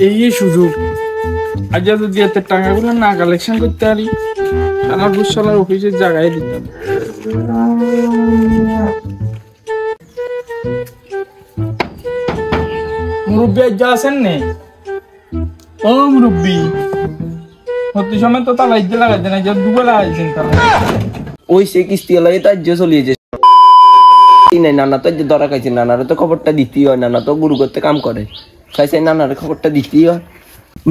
এই সুযোগ আজ যদি এত টাকাগুলো না কালেকশন করতে পারি আমার বুসালার অফিসের জায়গায় দিতাম। মুরব্বী আজ আছেন নে? ও মুরব্বী প্রতি সময় তো তালা ইজ্জে লাগাইতে না, যে দুবে লাগাইছেন তালা। ওই সে কিস্তি লাগে তার যে চলিয়েছে নাই। নানা তো যে ধরা খাইছে, নানারে তো খবরটা দিতেই হয়। নানা তো গুরু করতে কাম করে, খাইছে নানারে খবরটা দিতেই হয়।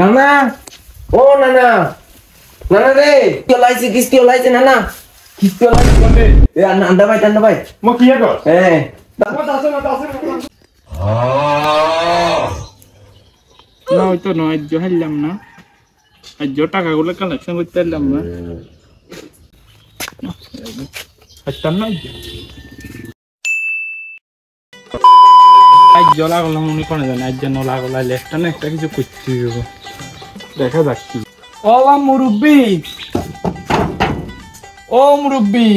নানা, ও নানা, নানা রে কিস্তি ওলাইছে নানা, কিস্তি ওলাইছে। এ আন্ডা ভাই মো কি কর? হ্যাঁ না ওই তো নয়, আজ হারলাম না, আজ টাকাগুলো কালেকশন করতে পারলাম না। হারতাম না আজ লাগলাম মনে করে জানি, আজ যেন লাগলা একটা না একটা কিছু করতে হবে, দেখা যাক কি। ও মুরব্বী, ও মুরব্বী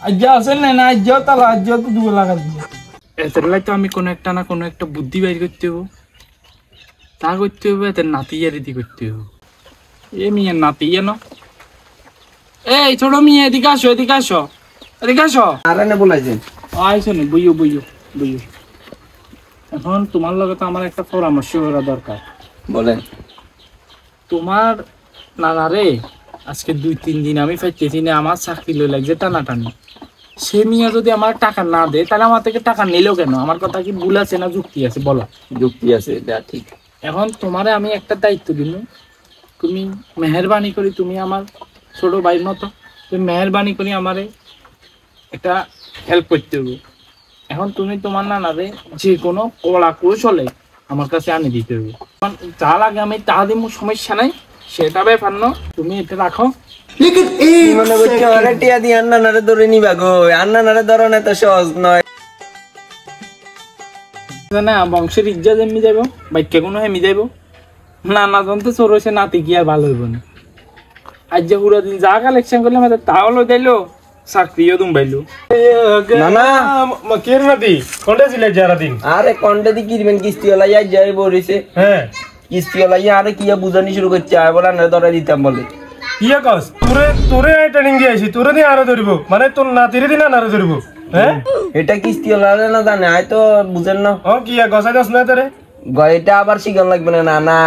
আজ আসেন না? আজ তালা আজ তো দুবে লাগা দিব। এদের লাই তো আমি কোনো একটা না কোনো একটা বুদ্ধি বাইর করতে হবো, তা করতে হবে। এদের নাতিয়া রীতি করতে হবে। এ মিয়া নাতি ন, এই ছোট মিয়া এদিকে আসো, এদিকে আসো, এদিকে আসো। আরে না বলাইছেন আইসো নি, বইও বইও বইও। এখন তোমার লগে তো আমার একটা পরামর্শ করা দরকার। বলেন। তোমার নানারে আজকে 2-3 দিন আমি পাইতেছি না, আমার চাকরি লই লাগছে টানাটানি। সে মিয়া যদি আমার টাকা না দেয় তাহলে আমার থেকে টাকা নিলেও কেন? আমার কথা কি ভুল আছে না যুক্তি আছে বলো? যুক্তি আছে, যা ঠিক। এখন তোমারে আমি একটা দায়িত্ব দিল, তুমি মেহেরবানি করি, তুমি আমার ছোট ভাইয়ের মতো, তুমি মেহেরবানি করি আমারে একটা হেল্প করতে হবে। এখন তুমি তোমার নানারে যে কোনো কলা কৌশলে আমার কাছে আনি দিতে হবে। যা লাগে আমি তা দিব, সমস্যা নাই, সেটা ব্যাপার না, তুমি এটা রাখো। মনে করছি আরে টিয়া দিয়ে আন্নারে ধরে নিবা গো, আন্নারে ধরো না তো সহজ নয় না। বংশের ইজ্জত এমনি যাইব, বাক্যে কোনো হেমি যাইব না। না জানতে চোর হয়েছে নাতি কি আর ভালো হইব না। আজ যে পুরো দিন যা কালেকশন করলাম তাও লই দিলো, চাকরিও দুম পাইলো। নানা কের নাতি কোনটা ছিল যারা দিন? আরে কোনটা দি কিরবেন, কিস্তি ওলাই আজ যাই বরিছে। হ্যাঁ কিস্তি ওলাই আরে কিয়া বুঝানি শুরু করছে, আয় বলে আন্নারে ধরে দিতাম বলে। ইয়া কস তোরে ট্রেনিং দিয়েছি, তোরে দিয়ে আরো ধরিব, মানে তোর নাতিরে দিন আরো ধরিব। হ্যাঁ এটা কিস্তি ওলাই না জানে, আয় তো বুঝেন না। ও কিয়া গসাই দস না তোরে? এটা আবার শিখান লাগবে না। না না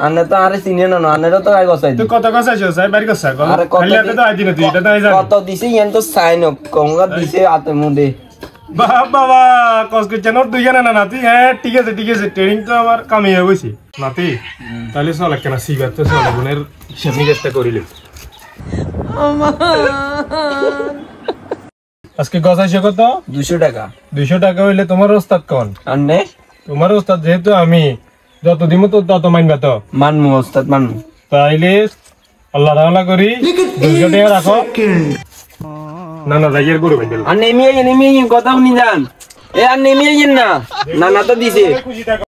আন্নে তো আরে চিনে না, আন্নেরও তো আয় গসাই তুই দি। কত গসাইছস? আই বাড়ি গসা কর। আরে খালি হাতে তো আই দিন তুই, এটা তো আই জানি। কত দিছে ইয়ান তো সাইন কঙ্গা দিছে হাতে মুডে। বাবা কস করছেন ওর দুই জানা না নাতি? হ্যাঁ ঠিক আছে ট্রেনিং তো আমার কামে হয়ে গেছে নাতি। তাহলে চল একখানা সিগার তো চল, বোনের হিসাব নিকাশটা করিলে। আজকে গসাইছে কত? 200 টাকা। 200 টাকা হইলে তোমার ওস্তাদ কোন? আন্নে তোমার ওস্তাদ যেহেতু আমি, যত দিব তো তত মানবা তো? মানমু ওস্তাদ মানমু। তাইলে আল্লাহ তাআলা করি 200 টাকা রাখো। না যাইয়ের গরু বাইন্দেল। আর নেমিয়ে কথা শুনি যান। এ আর নেমিয়ে না, না তো দিছে।